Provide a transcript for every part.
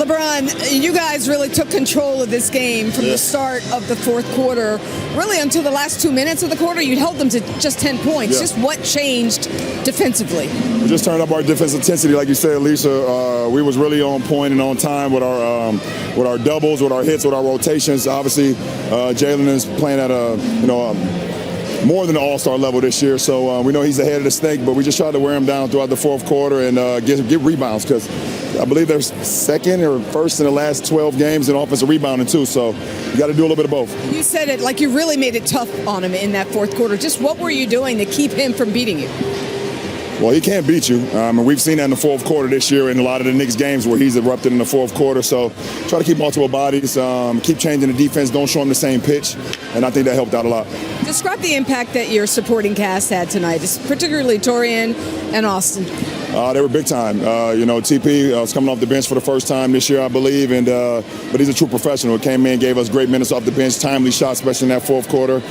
LeBron, you guys really took control of this game from the start of the fourth quarter, really until the last 2 minutes of the quarter. You held them to just 10 points. Just what changed defensively? We just turned up our defensive intensity, like you said, Lisa. We was really on point and on time with our doubles, with our hits, with our rotations. Obviously, Jalen is playing at more than an all-star level this year, so we know he's the head of the snake, but we just tried to wear him down throughout the fourth quarter and get rebounds, because I believe they're second or first in the last 12 games in offensive rebounding too, so you got to do a little bit of both. You said it like you really made it tough on him in that fourth quarter. Just what were you doing to keep him from beating you? Well, he can't beat you, and we've seen that in the fourth quarter this year in a lot of the Knicks games where he's erupted in the fourth quarter. So try to keep multiple bodies, keep changing the defense, don't show him the same pitch, and I think that helped out a lot. Describe the impact that your supporting cast had tonight, particularly Torian and Austin. They were big time. TP was coming off the bench for the first time this year, I believe, but he's a true professional. Came in, gave us great minutes off the bench, timely shots, especially in that fourth quarter.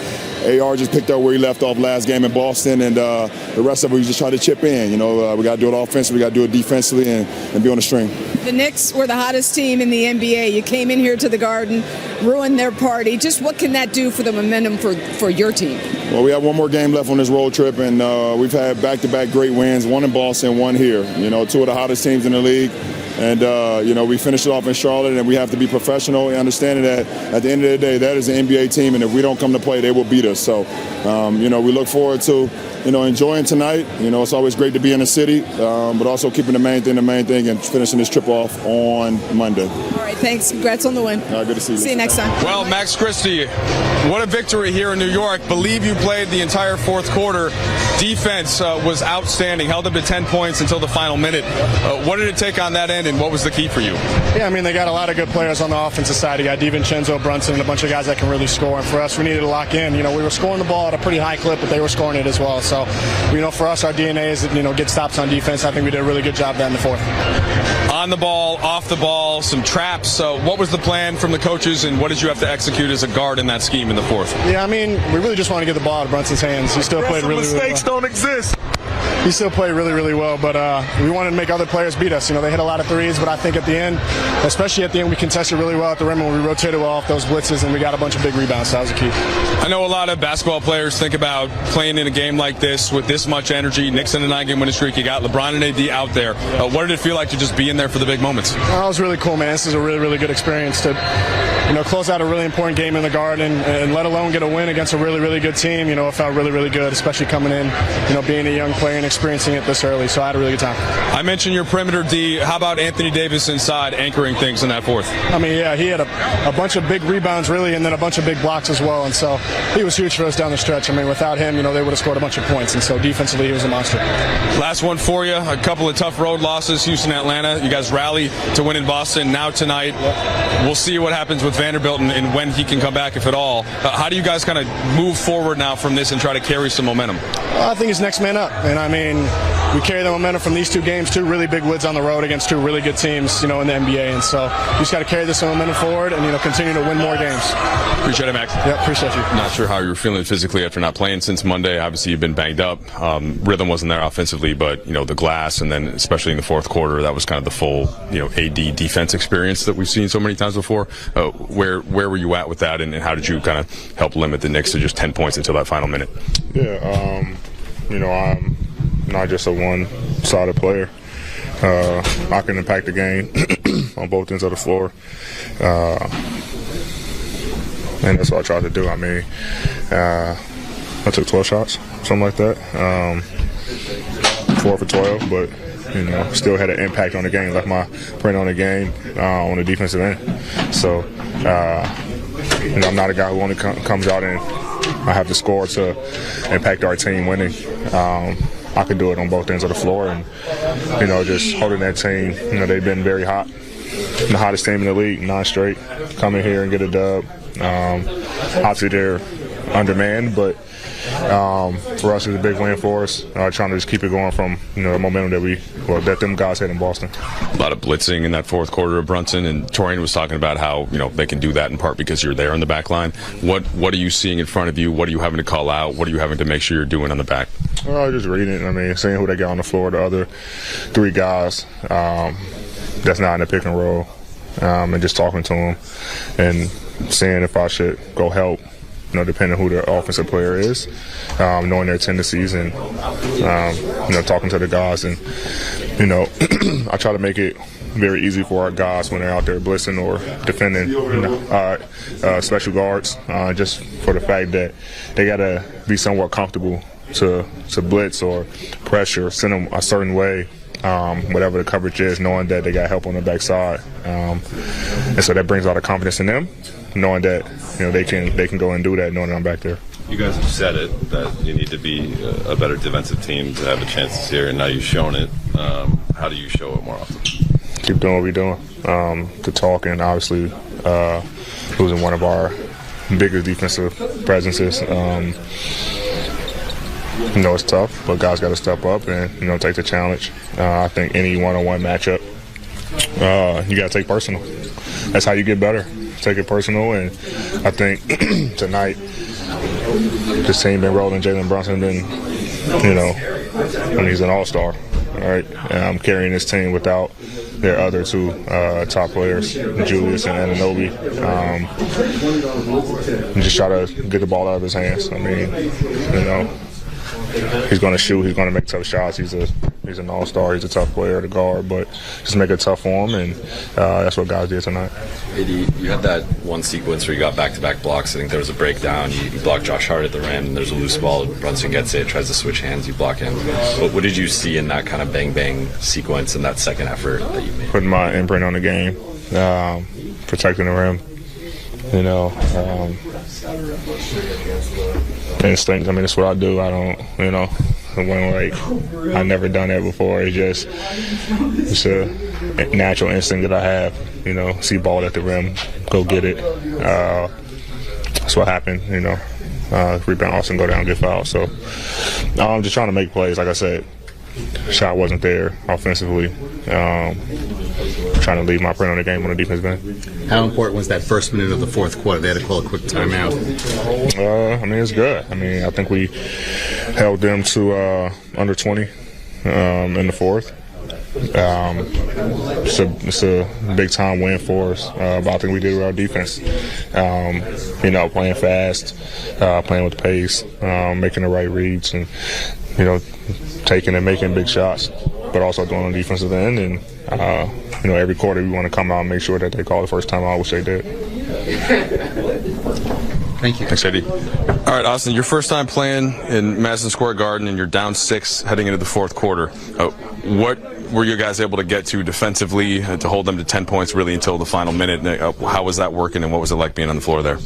AR just picked up where he left off last game in Boston, and the rest of it, we just try to chip in. We got to do it offensively, we got to do it defensively, and be on the string. The Knicks were the hottest team in the NBA. You came in here to the Garden, ruined their party. Just what can that do for the momentum for your team? Well, we have one more game left on this road trip, and we've had back-to-back great wins, one in Boston, one here. Two of the hottest teams in the league. And, we finished it off in Charlotte, and we have to be professional and understanding that at the end of the day, that is an NBA team, and if we don't come to play, they will beat us. So, we look forward to, enjoying tonight. It's always great to be in the city, but also keeping the main thing, and finishing this trip off on Monday. All right, thanks. Congrats on the win. Good to see you. See you next time. Well, Max Christie, what a victory here in New York. Believe you played the entire fourth quarter. Defense was outstanding, held up to 10 points until the final minute. What did it take on that end, and what was the key for you? Yeah, they got a lot of good players on the offensive side. You got DiVincenzo, Brunson, and a bunch of guys that can really score. And for us, we needed to lock in. We were scoring the ball at a pretty high clip, but they were scoring it as well. So, for us, our DNA is, get stops on defense. I think we did a really good job there in the fourth. On the ball, off the ball, some traps. So what was the plan from the coaches, and what did you have to execute as a guard in that scheme in the fourth? Yeah, we really just want to get the ball out of Brunson's hands. He still played really well. Mistakes don't exist. He still played really, really well, but we wanted to make other players beat us. They hit a lot of threes, but I think at the end, especially at the end, we contested really well at the rim, and we rotated well off those blitzes, and we got a bunch of big rebounds, so that was the key. I know a lot of basketball players think about playing in a game like this with this much energy. Knicks in a 9-game winning streak. You got LeBron and AD out there. What did it feel like to just be in there for the big moments? That was really cool, man. This is a really, really good experience to close out a really important game in the Garden, and let alone get a win against a really, really good team. It felt really, really good, especially coming in, being a young player and experiencing it this early. So I had a really good time. I mentioned your perimeter D. How about Anthony Davis inside anchoring things in that fourth? Yeah, he had a bunch of big rebounds, really, and then a bunch of big blocks as well. And so he was huge for us down the stretch. Without him, they would have scored a bunch of points. And so defensively, he was a monster. Last one for you. A couple of tough road losses, Houston, Atlanta. You guys rally to win in Boston. Now tonight, we'll see what happens with Vanderbilt and when he can come back, if at all. How do you guys kind of move forward now from this and try to carry some momentum? I think it's next man up. And we carry the momentum from these two games, two really big wins on the road against two really good teams, in the NBA. And so you just got to carry this momentum forward and, continue to win more games. Appreciate it, Max. Yeah, appreciate you. Not sure how you're feeling physically after not playing since Monday. Obviously, you've been banged up. Rhythm wasn't there offensively, but, the glass, and then especially in the fourth quarter, that was kind of the full, AD defense experience that we've seen so many times before. Where were you at with that, and how did you kind of help limit the Knicks to just 10 points until that final minute? Yeah, I'm not just a one-sided player. I can impact the game on both ends of the floor. And that's what I tried to do. I took 12 shots, something like that. 4 for 12, but, still had an impact on the game, left my print on the game on the defensive end. So, I'm not a guy who only comes out and I have to score to impact our team winning. I can do it on both ends of the floor, and just holding that team. They've been very hot, the hottest team in the league, 9 straight. Come in here and get a dub. Obviously they're undermanned, but for us it's a big win for us. Trying to just keep it going from the momentum that them guys had in Boston. A lot of blitzing in that fourth quarter of Brunson, and Torian was talking about how they can do that in part because you're there on the back line. What are you seeing in front of you? What are you having to call out? What are you having to make sure you're doing on the back? Well, just reading it. Seeing who they got on the floor, the other 3 guys that's not in the pick and roll. and just talking to them and seeing if I should go help, depending on who the offensive player is, knowing their tendencies and, talking to the guys. And, I try to make it very easy for our guys when they're out there blitzing or defending special guards, just for the fact that they got to be somewhat comfortable to blitz or pressure, send them a certain way, whatever the coverage is, knowing that they got help on the backside. And so that brings a lot of confidence in them, knowing that they can go and do that, knowing that I'm back there. You guys have said it, that you need to be a better defensive team to have a chance this year, and now you've shown it. How do you show it more often? Keep doing what we're doing. The talk, and obviously losing one of our biggest defensive presences. It's tough, but guys got to step up and take the challenge. I think any one-on-one matchup, you got to take personal. That's how you get better. Take it personal, and I think tonight this team been rolling. Jalen Brunson been, he's an all-star, right? And I'm carrying this team without their other two top players, Julius and Anunoby. And just try to get the ball out of his hands. I mean, he's going to shoot. He's going to make tough shots. He's an all-star. He's a tough player to guard, but just make it tough for him, and that's what guys did tonight. AD, you had that one sequence where you got back-to-back blocks. I think there was a breakdown. You blocked Josh Hart at the rim, and there's a loose ball. Brunson gets it, tries to switch hands. You block him. But what did you see in that kind of bang-bang sequence and that second effort that you made? Putting my imprint on the game, protecting the rim. Instinct. I mean, that's what I do. I don't, I never done that before. It's a natural instinct that I have. See ball at the rim, go get it. That's what happened. Rebound, Austin go down, get fouled. So I'm just trying to make plays. Like I said, shot wasn't there offensively. Trying to leave my print on the game on the defensive end. How important was that first minute of the fourth quarter? They had to call a quick timeout. It's good. I think we held them to under 20 in the fourth. It's a big time win for us. But I think we did with our defense. Playing fast, playing with pace, making the right reads, and taking and making big shots, but also doing on the defensive end. And every quarter we want to come out and make sure that they call the first time out, which they did. Thank you. Thanks, Eddie. All right, Austin, your first time playing in Madison Square Garden, and you're down 6 heading into the fourth quarter. What were you guys able to get to defensively to hold them to 10 points really until the final minute? How was that working, and what was it like being on the floor there?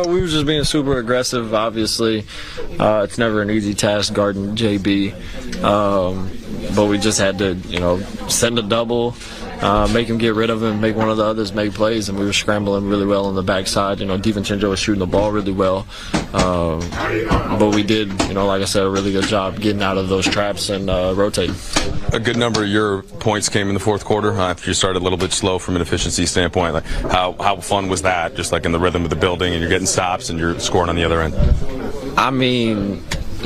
We were just being super aggressive, obviously. It's never an easy task guarding JB. But we just had to, send a double, make him get rid of him, make one of the others make plays, and we were scrambling really well on the backside. DiVincenzo was shooting the ball really well. But we did, like I said, a really good job getting out of those traps and rotating. A good number of your points came in the fourth quarter after you started a little bit slow from an efficiency standpoint. Like how fun was that, just like in the rhythm of the building, and you're getting stops and you're scoring on the other end?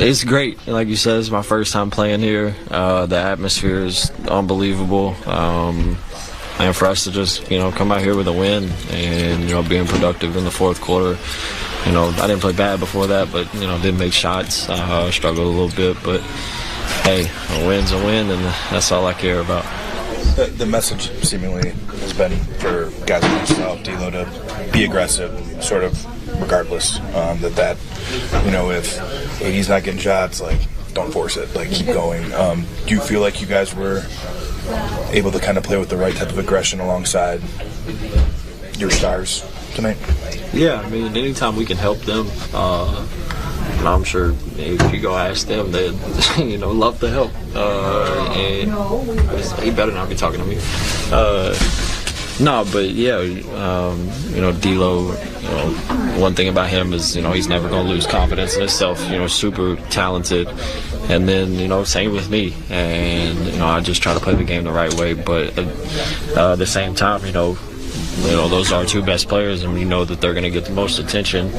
It's great. Like you said, it's my first time playing here. The atmosphere is unbelievable. And for us to just, come out here with a win and, being productive in the fourth quarter. I didn't play bad before that, but, didn't make shots. Struggled a little bit, but, hey, a win's a win, and that's all I care about. The message seemingly has been for guys like yourself, D'Lo, to be aggressive, sort of regardless. If he's not getting shots, don't force it. Keep going. Do you feel like you guys were able to kind of play with the right type of aggression alongside your stars tonight? Yeah, anytime we can help them, I'm sure if you go ask them, they'd love to help. And he better not be talking to me. No, but yeah, D'Lo, one thing about him is, he's never going to lose confidence in himself, super talented. And then, same with me. And, I just try to play the game the right way. But at the same time, those are our two best players, and we know that they're going to get the most attention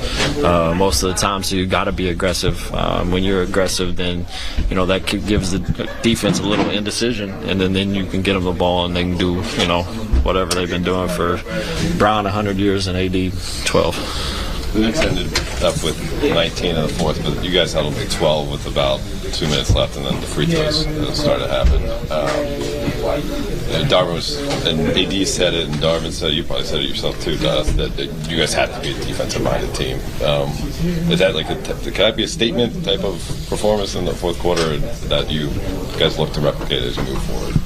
most of the time. So you got to be aggressive. When you're aggressive, then that gives the defense a little indecision, and then you can get them the ball and they can do whatever they've been doing for Brown 100 years and AD 12. The Knicks ended up with 19 in the fourth, but you guys held them to 12 with about 2 minutes left, and then the free throws started to happen. Darvin was, and AD said it, and Darvin said it, you probably said it yourself too, to us, that you guys have to be a defensive-minded team. Is that can that be a statement type of performance in the fourth quarter that you guys look to replicate as you move forward?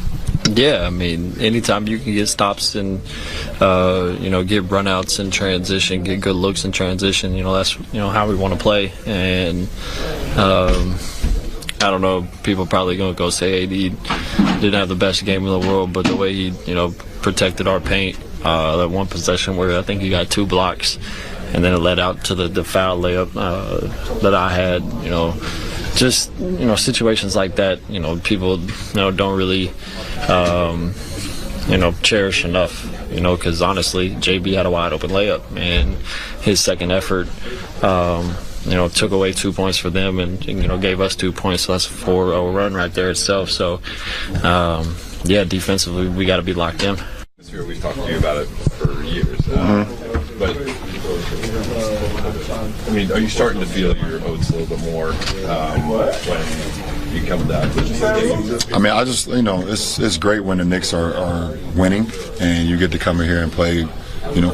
Yeah, I mean, anytime you can get stops and get runouts in transition, get good looks in transition, that's how we want to play. And I don't know, people probably gonna go say AD didn't have the best game in the world, but the way he protected our paint, that one possession where I think he got 2 blocks, and then it led out to the foul layup that I had, just situations like that, people don't really cherish enough, because honestly JB had a wide open layup, and his second effort took away 2 points for them, and gave us 2 points, so that's a 4-0 run right there itself. So defensively we got to be locked in. This year we've talked to you about it for years, but I mean, are you starting to feel your oats a little bit more when you come down to this game? I mean, I just it's great when the Knicks are winning and you get to come in here and play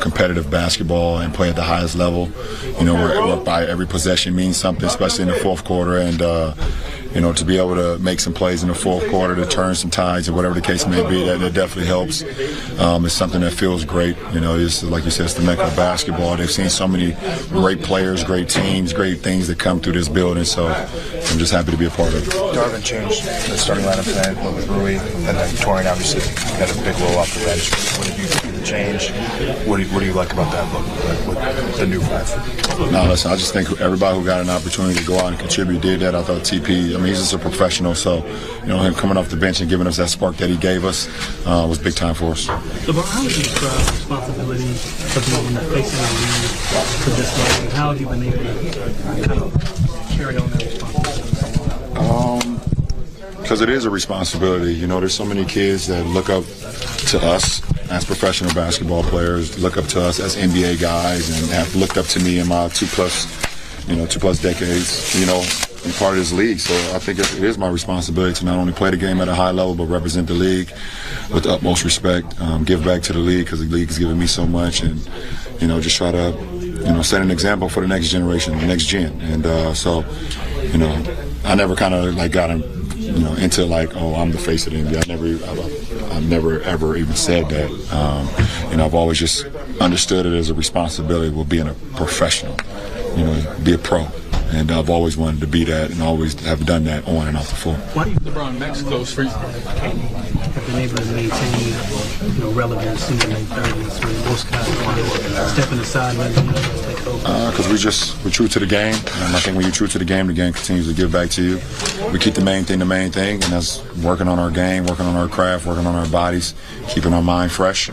competitive basketball and play at the highest level, where every possession means something, especially in the fourth quarter, and to be able to make some plays in the fourth quarter to turn some tides or whatever the case may be, that definitely helps. It's something that feels great. It's like you said, it's the mecca of basketball. They've seen so many great players, great teams, great things that come through this building, so I'm just happy to be a part of it. Darvin changed the starting lineup tonight with Rui, and then Torian obviously had a big role off the bench. What did you think of the change? What do you like about that look with the new 5? No, listen, I just think everybody who got an opportunity to go out and contribute did that. I thought TP, he's just a professional, so him coming off the bench and giving us that spark that he gave us was big time for us. LeBron, how would you describe the responsibility of being facing the league to this level, and how have you been able to kind of carry on that responsibility? Because it is a responsibility. There's so many kids that look up to us as professional basketball players, look up to us as NBA guys, and have looked up to me in my 2+ decades, in part of this league. So I think it is my responsibility to not only play the game at a high level, but represent the league with the utmost respect, give back to the league because the league has given me so much, and just try to set an example for the next generation, the next gen. And so I never kind of got him into I'm the face of the NBA. I've never ever even said that. I've always just understood it as a responsibility with being a professional, be a pro. And I've always wanted to be that, and always have done that on and off the floor. Why do you think LeBron Max close for you have been able to maintain relevance in the late 30s when most guys are stepping aside and letting the others take over? Because we're true to the game, and I think when you're true to the game continues to give back to you. We keep the main thing, and that's working on our game, working on our craft, working on our bodies, keeping our mind fresh.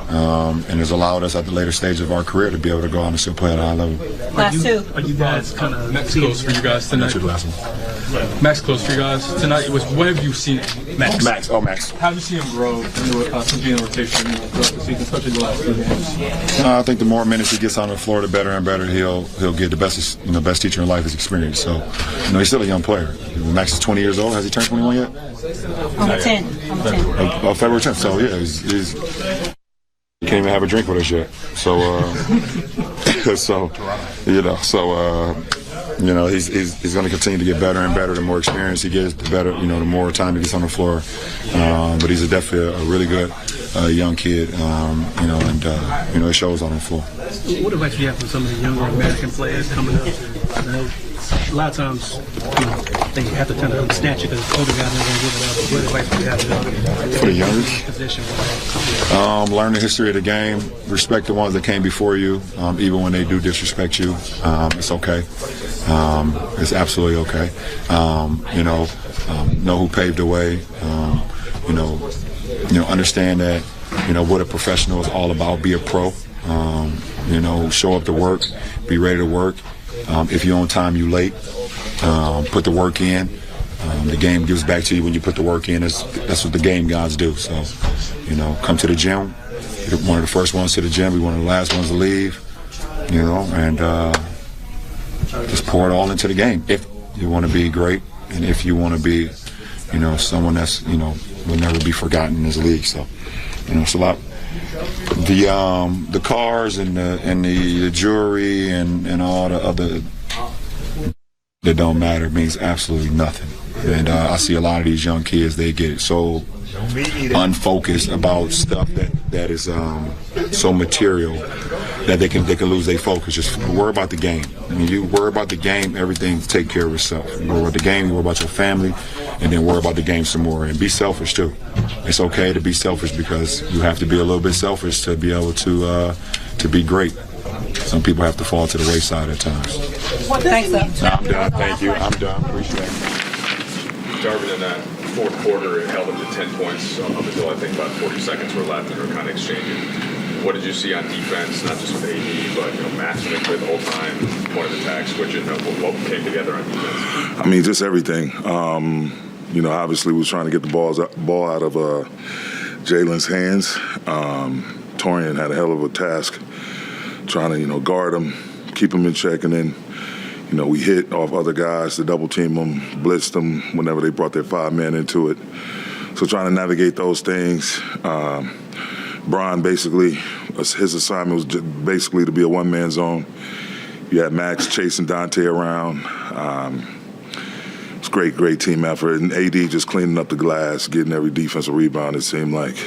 And has allowed us at the later stage of our career to be able to go out and still play at a high level. Last two. Are you guys kind of Max close for you guys tonight? Last one. Max close for you guys tonight. What have you seen? Max. Max. How have you seen him grow since being in rotation throughout the season, especially the last few games? I think the more minutes he gets on the floor, the better and better he'll get. The best teacher in life is experience. So, he's still a young player. Max is 20 years old. Has he turned 21 yet? On the 10. February 10th. So he's he can't even have a drink with us yet. So, he's going to continue to get better and better. The more experience he gets, the better. The more time he gets on the floor. But he's definitely a really good young kid. It shows on the floor. What advice do you have for some of the younger American players coming up? A lot of times, they have to kind of snatch it because older guys are going to give it up. What advice do you have for the youngers? Learn the history of the game. Respect the ones that came before you, even when they do disrespect you. It's okay. It's absolutely okay. Know who paved the way. Understand that what a professional is all about. Be a pro. Show up to work. Be ready to work. If you're on time, you late. Put the work in. The game gives back to you when you put the work in. That's what the game gods do. So, come to the gym. You're one of the first ones to the gym. Be one of the last ones to leave. And just pour it all into the game. If you want to be great, and if you want to be, someone that's, will never be forgotten in this league. So, it's a lot. The cars and the jewelry and all the other that don't matter means absolutely nothing. And I see a lot of these young kids, they get so unfocused about stuff that is so material that they can lose their focus. Just worry about the game. You worry about the game, everything take care of itself. You worry about the game, you worry about your family, and then worry about the game some more. And be selfish too. It's okay to be selfish because you have to be a little bit selfish to be able to be great. Some people have to fall to the wayside at times. Thanks, I'm done. Thank you. I'm done. Appreciate it. Darvin, in that fourth quarter, it held them to 10 points up until I think about 40 seconds were left and they were kind of exchanging. What did you see on defense, not just with AD, but matching it the whole time, point of attack, switching, what came together on defense? Just everything. Obviously we was trying to get the ball out of Jalen's hands. Torian had a hell of a task trying to, guard him, keep him in check, and then we hit off other guys to double team them, blitzed them whenever they brought their 5 men into it. So trying to navigate those things. Brian basically, his assignment was basically to be a one-man zone. You had Max chasing Dante around. It's great team effort. And AD just cleaning up the glass, getting every defensive rebound, it seemed like.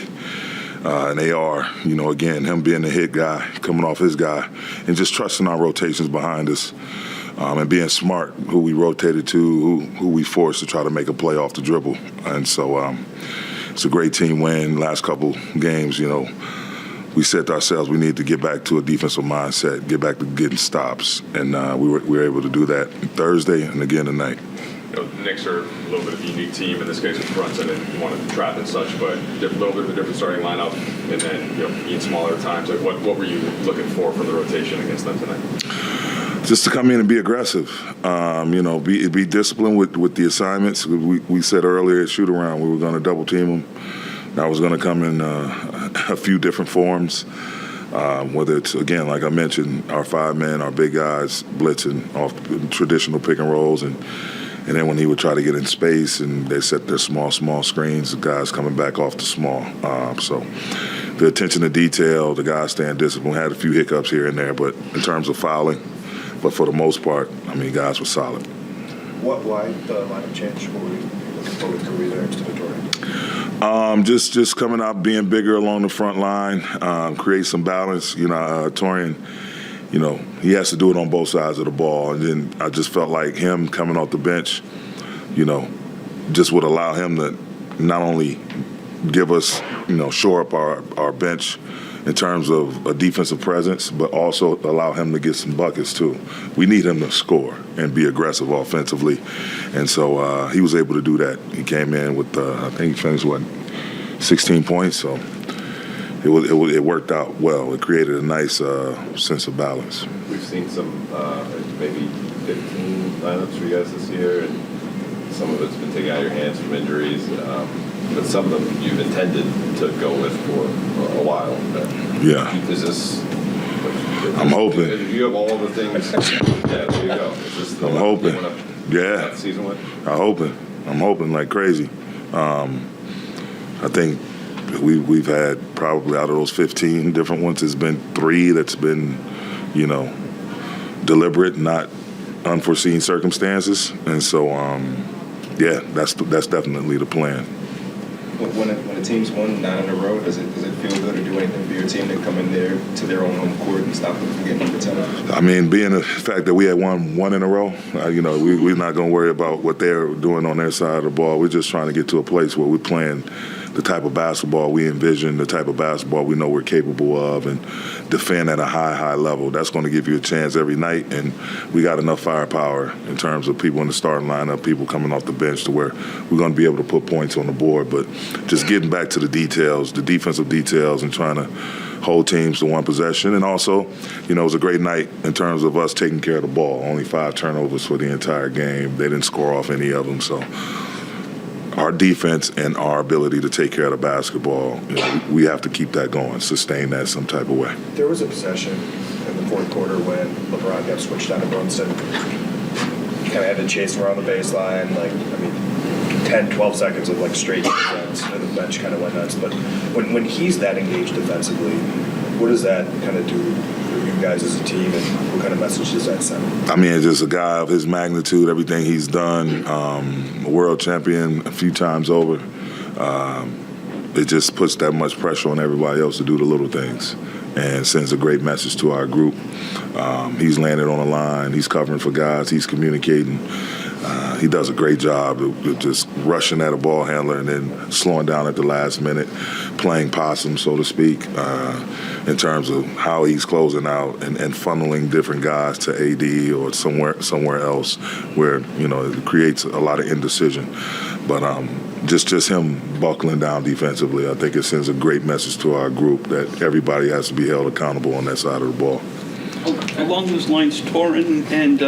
And they are, again, him being the hit guy, coming off his guy, and just trusting our rotations behind us. And being smart, who we rotated to, who we forced to try to make a play off the dribble. And so it's a great team win. Last couple games, we said to ourselves we need to get back to a defensive mindset, get back to getting stops. And we were able to do that Thursday and again tonight. The Knicks are a little bit of a unique team in this case with Brunson and you want to trap and such, but a little bit of a different starting lineup and then being smaller at times. What were you looking for from the rotation against them tonight? Just to come in and be aggressive, be disciplined with the assignments. We said earlier at shoot-around we were going to double team them. That was going to come in a few different forms, whether it's, again, like I mentioned, our 5 men, our big guys blitzing off traditional pick and rolls, and then when he would try to get in space and they set their small screens, the guys coming back off the small. So the attention to detail, the guys staying disciplined, had a few hiccups here and there, but in terms of fouling, but for the most part, guys were solid. Why the lineup change? What were you looking forward to there instead of Torian? Just coming out, being bigger along the front line, create some balance. Torian, he has to do it on both sides of the ball. And then I just felt like him coming off the bench, just would allow him to not only give us, shore up our bench in terms of a defensive presence, but also allow him to get some buckets too. We need him to score and be aggressive offensively. And so he was able to do that. He came in with, I think he finished, 16 points. So it worked out well. It created a nice sense of balance. We've seen some maybe 15 lineups for you guys this year, and some of it's been taken out of your hands from injuries. But some of them you've intended to go with for a while. Yeah. Is this? I'm hoping. You have all the things. Yeah, there you go. Is this the I'm hoping. Yeah. Season one. I'm hoping like crazy. I think we've had probably out of those 15 different ones, there's been 3 that's been, deliberate, not unforeseen circumstances, and so that's definitely the plan. When a team's won 9 in a row, does it feel good or do anything for your team to come in there to their own home court and stop them from getting number 10? Being the fact that we had won in a row, we're not going to worry about what they're doing on their side of the ball. We're just trying to get to a place where we're playing the type of basketball we envision, the type of basketball we know we're capable of, and defend at a high level. That's going to give you a chance every night, and we got enough firepower in terms of people in the starting lineup, people coming off the bench, to where we're going to be able to put points on the board. But just getting back to the details, the defensive details, and trying to hold teams to one possession. And also, it was a great night in terms of us taking care of the ball. Only 5 turnovers for the entire game. They didn't score off any of them. So our defense and our ability to take care of the basketball, we have to keep that going, sustain that some type of way. There was a possession in the fourth quarter when LeBron got switched on to Brunson. You kind of had to chase him around the baseline. 10, 12 seconds of straight defense, and the bench kind of went nuts. But when he's that engaged defensively, what does that kind of do for you guys as a team, and what kind of message does that send? It's just a guy of his magnitude, everything he's done, a world champion a few times over. It just puts that much pressure on everybody else to do the little things, and sends a great message to our group. He's landed on the line. He's covering for guys. He's communicating. He does a great job of just rushing at a ball handler and then slowing down at the last minute, playing possum, so to speak, in terms of how he's closing out and funneling different guys to AD or somewhere else where, it creates a lot of indecision. But just him buckling down defensively, I think it sends a great message to our group that everybody has to be held accountable on that side of the ball. Along those lines, Torrin and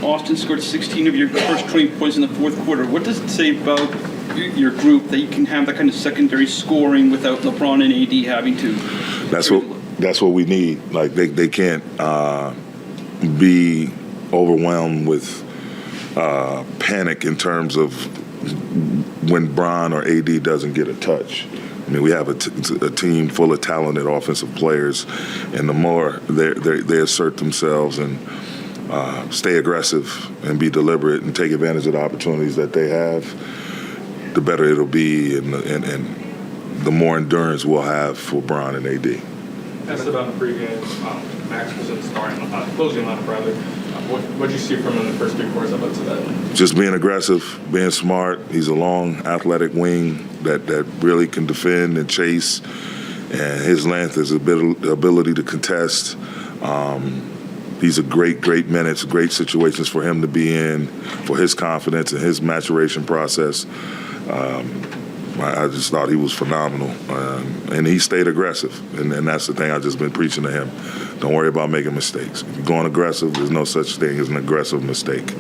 Austin scored 16 of your first 20 points in the fourth quarter. What does it say about your group that you can have that kind of secondary scoring without LeBron and AD having to? That's what we need. They can't be overwhelmed with panic in terms of when Bron or AD doesn't get a touch. We have a team full of talented offensive players, and the more they assert themselves and stay aggressive and be deliberate and take advantage of the opportunities that they have, the better it'll be, and the more endurance we'll have for Bron and AD. Asked about the pregame. Max was in the closing lineup, rather. What did you see from him in the first 3 quarters up to that? Just being aggressive, being smart. He's a long, athletic wing that really can defend and chase, and his length, his ability to contest. These are great minutes, great situations for him to be in, for his confidence and his maturation process. I just thought he was phenomenal, and he stayed aggressive, and that's the thing I've just been preaching to him. Don't worry about making mistakes. If you're going aggressive, there's no such thing as an aggressive mistake.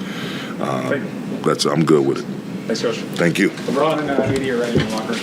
I'm good with it. Thanks, Coach. Thank you. LeBron and AD are ready in the locker room.